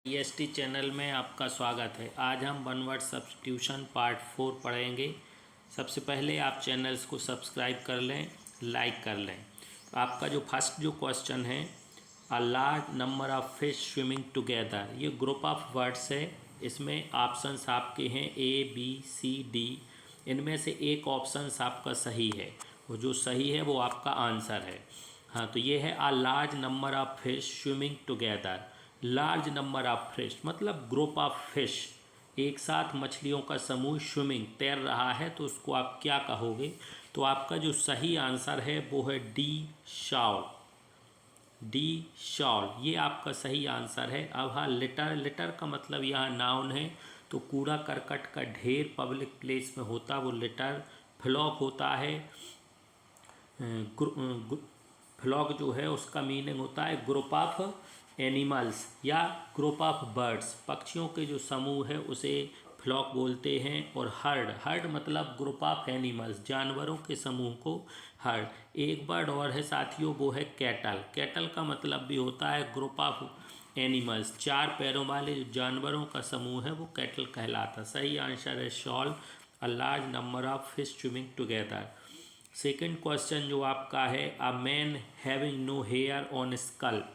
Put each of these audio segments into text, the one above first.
EST channel में आपका स्वागत है। आज हम वन वर्ड सब्स्टिट्यूशन पार्ट 4 पढ़ेंगे। सबसे पहले आप चैनल्स को सब्सक्राइब कर लें, लाइक कर लें। तो आपका जो फर्स्ट क्वेश्चन है, अ large number of fish swimming together, ये ग्रुप ऑफ वर्ड्स है। इसमें ऑप्शंस आपके हैं A, B, C, D। इनमें से एक ऑप्शन आपका सही है, वो जो सही है वो आपका आंसर है। हाँ, तो ये है अ large number of fish swimming together. Large number of fish मतलब ग्रुप ऑफ फिश, एक साथ मछलियों का समूह स्विमिंग तैर रहा है, तो उसको आप क्या कहोगे? तो आपका जो सही आंसर है वो है डी, शॉल। डी, शॉल, ये आपका सही आंसर है। अब हाँ, लिटर, लिटर का मतलब यहाँ नाउन है, तो कूड़ा करकट का ढेर पब्लिक प्लेस में होता वो लिटर। फ्लॉक होता है, फ्लॉक जो है उसका मीनिंग होता है ग्रुप ऑफ एनिमल्स या ग्रुप ऑफ बर्ड्स, पक्षियों के जो समूह है उसे फ्लॉक बोलते हैं। और हर्ड, हर्ड मतलब ग्रुप ऑफ एनिमल्स, जानवरों के समूह को हर्ड। एक वर्ड और है साथियों, वो है कैटल। कैटल का मतलब भी होता है ग्रुप ऑफ एनिमल्स, चार पैरों वाले जो जानवरों का समूह है वो कैटल कहलाता। सही आंसर है shoal, a large number of fish swimming together. Second question जो आपका है, a man having no hair on scalp,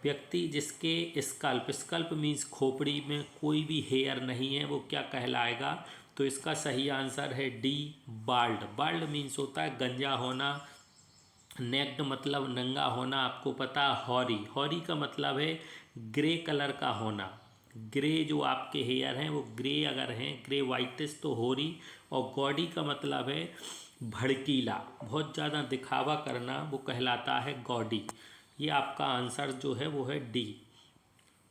व्यक्ति जिसके स्कल्प, स्कल्प मीन्स खोपड़ी में कोई भी हेयर नहीं है, वो क्या कहलाएगा? तो इसका सही आंसर है डी, बाल्ड। बाल्ड मीन्स होता है गंजा होना। नेक्ड मतलब नंगा होना, आपको पता। हॉरी, हॉरी का मतलब है ग्रे कलर का होना। ग्रे जो आपके हेयर हैं वो ग्रे अगर हैं, ग्रे वाइटिस, तो होरी। और गॉडी का मतलब है भड़कीला, बहुत ज़्यादा दिखावा करना, वो कहलाता है गॉडी। ये आपका आंसर जो है वो है डी।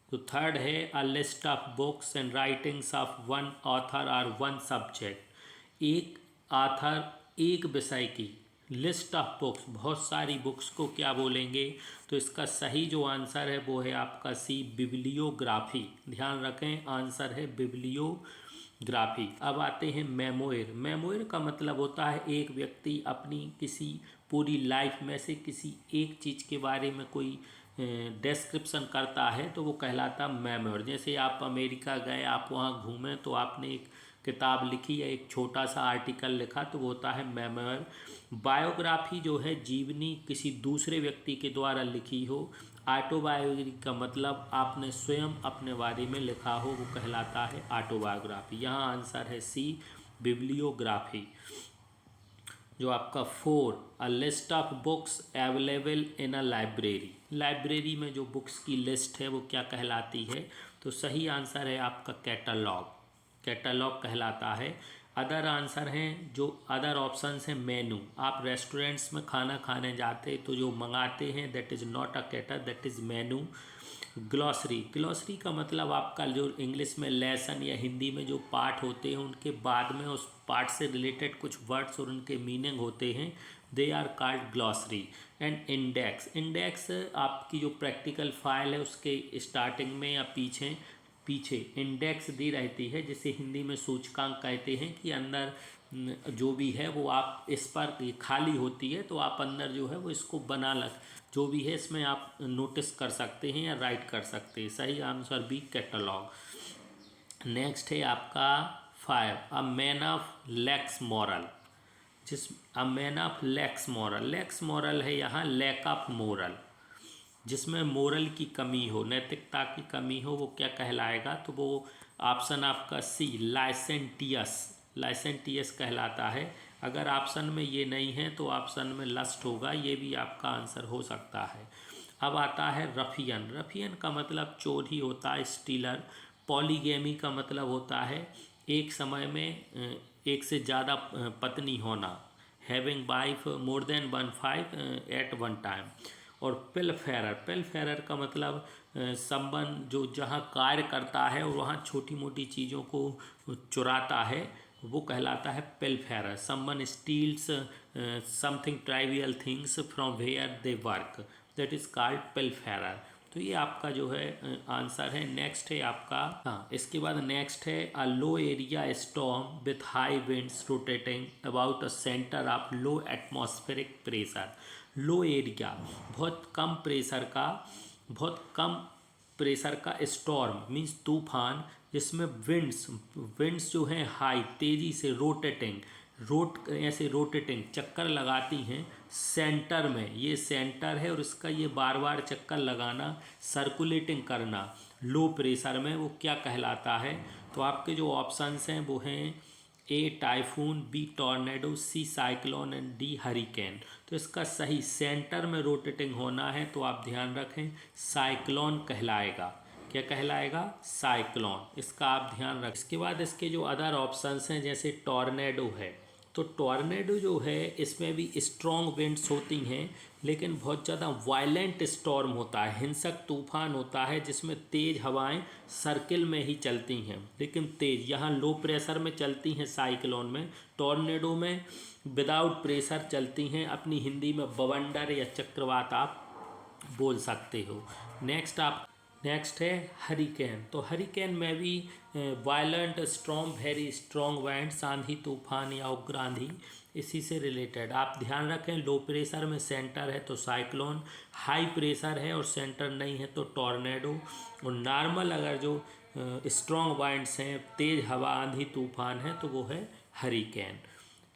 तो थर्ड है, a list of books and writings of one author or one subject, एक ऑथर एक विषय की लिस्ट ऑफ बुक्स, बहुत सारी बुक्स को क्या बोलेंगे? तो इसका सही जो आंसर है वो है आपका सी, बिब्लियोग्राफी। ध्यान रखें, आंसर है बिब्लियोग्राफी। अब आते हैं मेमोयर। मेमोयर का मतलब होता है एक व्यक्ति अपनी किसी पूरी लाइफ में से किसी एक चीज़ के बारे में कोई डिस्क्रिप्शन करता है, तो वो कहलाता मेमोयर। जैसे आप अमेरिका गए, आप वहाँ घूमें, तो आपने एक किताब लिखी या एक छोटा सा आर्टिकल लिखा, तो वो होता है मेमोयर। बायोग्राफी जो है जीवनी किसी दूसरे व्यक्ति के द्वारा लिखी हो। ऑटोबायोग्राफी का मतलब आपने स्वयं अपने बारे में लिखा हो, वो कहलाता है ऑटोबायोग्राफी। यहाँ आंसर है सी, बिब्लियोग्राफी। जो आपका four, a list of books available in a library, library में जो बुक्स की लिस्ट है वो क्या कहलाती है? तो सही आंसर है आपका कैटलॉग, कैटलॉग कहलाता है। अदर आंसर हैं, जो अदर ऑप्शंस हैं, मेनू। आप रेस्टोरेंट्स में खाना खाने जाते तो जो मंगाते हैं that is not a cater, that is menu. Glossary, glossary का मतलब आपका जो इंग्लिश में लेसन या हिंदी में जो पार्ट होते हैं उनके बाद में उस पार्ट से रिलेटेड कुछ वर्ड्स और उनके मीनिंग होते हैं, they are called glossary. And index, index आपकी जो प्रैक्टिकल फाइल है उसके स्टार्टिंग में या पीछे पीछे इंडेक्स दी रहती है, जिसे हिंदी में सूचकांक कहते हैं, कि अंदर जो भी है वो आप इस पर खाली होती है तो आप अंदर जो है वो इसको बना लग, जो भी है इसमें आप नोटिस कर सकते हैं या राइट कर सकते हैं। सही आंसर बी, कैटलॉग। नेक्स्ट है आपका five, a man of lakhs moral, a man of lakhs moral, lakhs moral है यहाँ लैक ऑफ मोरल, जिसमें मोरल की कमी हो, नैतिकता की कमी हो, वो क्या कहलाएगा? तो वो ऑप्शन आपका सी, लाइसेंटियस, लाइसेंटियस कहलाता है। अगर ऑप्शन में ये नहीं है तो ऑप्शन में लस्ट होगा, ये भी आपका आंसर हो सकता है। अब आता है रफियन, रफियन का मतलब चोर ही होता है, स्टीलर। पॉलीगेमी का मतलब होता है एक समय में एक से ज़्यादा पत्नी होना, having wife more than one five at one time. और पिलफेरर, पिलफेरर का मतलब संबंध जो जहाँ कार्य करता है और वहाँ छोटी मोटी चीज़ों को चुराता है, वो कहलाता है pilferer. Someone steals something trivial things from where they work, that is called pilferer. तो ये आपका जो है आंसर है। नेक्स्ट है आपका, हाँ, इसके बाद नेक्स्ट है, a low area storm with high winds rotating about a centre of low atmospheric pressure. Low area बहुत कम प्रेशर का, बहुत कम प्रेशर का स्टॉर्म मीन्स तूफान, जिसमें विंड्स जो हैं हाई, तेज़ी से ऐसे रोटेटिंग चक्कर लगाती हैं सेंटर में, ये सेंटर है और इसका ये बार बार चक्कर लगाना, सर्कुलेटिंग करना लो प्रेशर में, वो क्या कहलाता है? तो आपके जो ऑप्शंस हैं वो हैं A typhoon, B tornado, C cyclone and D hurricane. तो इसका सही सेंटर में रोटेटिंग होना है तो आप ध्यान रखें साइक्लोन कहलाएगा। क्या कहलाएगा? साइक्लोन। इसका आप ध्यान रखें। इसके बाद इसके जो अदर ऑप्शंस हैं जैसे टॉर्नेडो है, तो टॉर्नेडो जो है इसमें भी स्ट्रॉन्ग विंड्स होती हैं लेकिन बहुत ज़्यादा वायलेंट स्टॉर्म होता है, हिंसक तूफान होता है जिसमें तेज़ हवाएं सर्किल में ही चलती हैं लेकिन तेज़, यहाँ लो प्रेशर में चलती हैं साइक्लोन में, टॉर्नेडो में विदाउट प्रेशर चलती हैं। अपनी हिंदी में बवंडर या चक्रवात आप बोल सकते हो। नेक्स्ट है हरिकेन। तो हरिकेन में भी violent strong, very strong winds, आंधी तूफान या उग्र आंधी, इसी से रिलेटेड आप ध्यान रखें। लो प्रेशर में सेंटर है तो साइक्लोन, हाई प्रेशर है और सेंटर नहीं है तो टॉर्नेडो, और नॉर्मल अगर जो स्ट्रॉन्ग विंड्स हैं, तेज़ हवा, आंधी तूफान है तो वो है हरिकेन।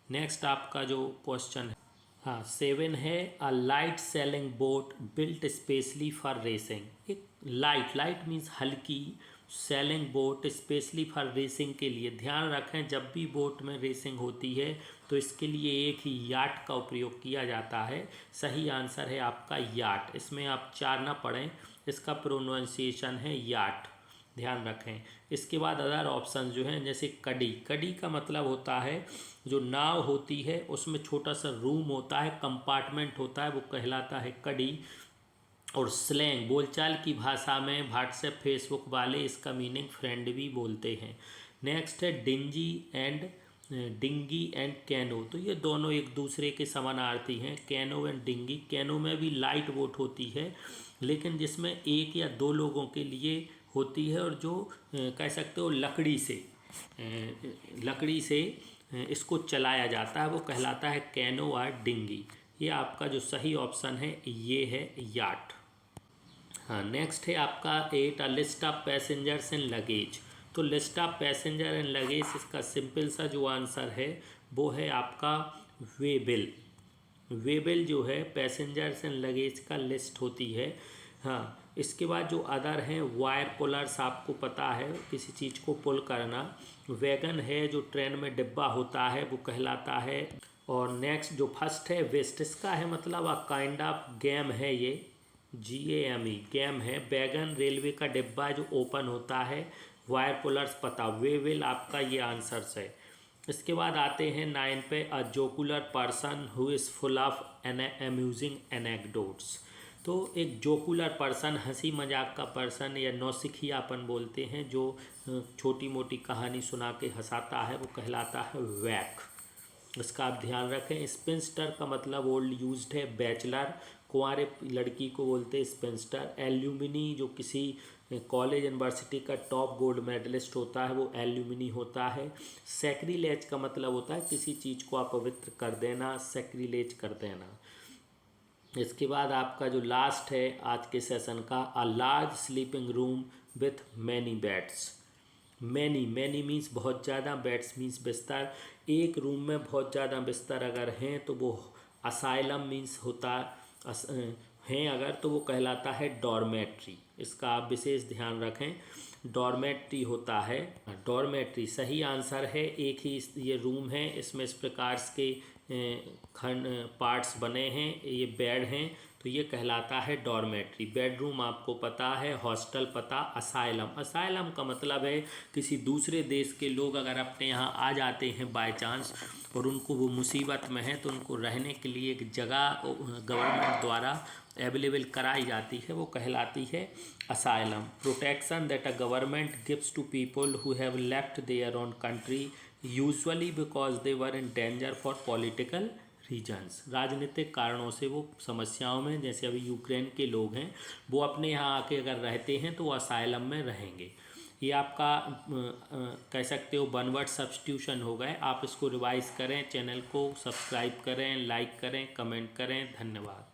नेक्स्ट आपका जो क्वेश्चन है, हाँ 7 है, a light sailing boat built specially for racing. एक लाइट मीन्स हल्की, sailing boat specially for racing के लिए। ध्यान रखें जब भी बोट में रेसिंग होती है तो इसके लिए एक ही याट का उपयोग किया जाता है। सही आंसर है आपका याट। इसमें आप 4 ना पढ़ें, इसका प्रोनाउंसिएशन है याट, ध्यान रखें। इसके बाद अदर ऑप्शन जो हैं जैसे कड़ी का मतलब होता है जो नाव होती है उसमें छोटा सा रूम होता है, कंपार्टमेंट होता है, वो कहलाता है कड़ी। और स्लैंग बोलचाल की भाषा में व्हाट्सएप फेसबुक वाले इसका मीनिंग फ्रेंड भी बोलते हैं। नेक्स्ट है डिंगी एंड कैनो। तो ये दोनों एक दूसरे के समानार्थी हैं, कैनो एंड डिंगी। कैनो में भी लाइट बोट होती है लेकिन जिसमें 1 या 2 लोगों के लिए होती है और जो कह सकते हो लकड़ी से इसको चलाया जाता है, वो कहलाता है कैनो और डिंगी। ये आपका जो सही ऑप्शन है ये है याट। हाँ नेक्स्ट है आपका 8, list of passengers and luggage. तो list of passenger and luggage, इसका सिंपल सा जो आंसर है वो है आपका वेबिल जो है पैसेंजर्स एंड लगेज का लिस्ट होती है। हाँ इसके बाद जो अदर हैं वायर पुलर्स, आपको पता है किसी चीज़ को पुल करना। वैगन है जो ट्रेन में डिब्बा होता है वो कहलाता है। और नेक्स्ट जो फर्स्ट है वेस्ट, इसका है मतलब अ काइंड ऑफ गेम है, ये GAME गेम है। वैगन रेलवे का डिब्बा जो ओपन होता है। वायर पुलर्स पता, वेविल आपका ये आंसर्स है। इसके बाद आते हैं 9 पे, a jocular person who is full of amusing anecdotes. तो एक जोकुलर पर्सन, हंसी मजाक का पर्सन या नौसिखियापन बोलते हैं, जो छोटी मोटी कहानी सुना के हंसाता है, वो कहलाता है वैक। इसका आप ध्यान रखें। स्पिंस्टर का मतलब ओल्ड यूज्ड है बैचलर, कुंवारे लड़की को बोलते हैं स्पिंस्टर। एल्यूमिनी जो किसी कॉलेज यूनिवर्सिटी का टॉप गोल्ड मेडलिस्ट होता है वो एल्यूमिनी होता है। सैक्रिलेज का मतलब होता है किसी चीज़ को अपवित्र कर देना, सैक्रिलेज कर देना। इसके बाद आपका जो लास्ट है आज के सेशन का, a large sleeping room with many beds. Many means बहुत ज़्यादा, बेड्स मीन्स बिस्तर। एक रूम में बहुत ज़्यादा बिस्तर अगर हैं तो वो असाइलम मीन्स होता हैं अगर, तो वो कहलाता है डॉर्मेट्री। इसका आप विशेष ध्यान रखें, डॉर्मेट्री होता है। डॉर्मेट्री सही आंसर है। एक ही ये रूम है, इसमें इस प्रकार के खंड पार्ट्स बने हैं, ये बेड हैं, तो ये कहलाता है डॉर्मेट्री। बेडरूम आपको पता है, हॉस्टल पता, असाइलम का मतलब है किसी दूसरे देश के लोग अगर अपने यहाँ आ जाते हैं बाय चांस और उनको वो मुसीबत में है तो उनको रहने के लिए एक जगह गवर्नमेंट द्वारा अवेलेबल कराई जाती है, वो कहलाती है asylum. Protection that a government gives to people who have left their own country usually because they were in danger for political reasons. राजनीतिक कारणों से वो समस्याओं में, जैसे अभी यूक्रेन के लोग हैं, वो अपने यहाँ आके अगर रहते हैं तो वो असाइलम में रहेंगे। ये आपका कह सकते हो 1 वर्ड सब्स्टिट्यूशन हो गए। आप इसको रिवाइज करें, चैनल को सब्सक्राइब करें, लाइक करें, कमेंट करें। धन्यवाद।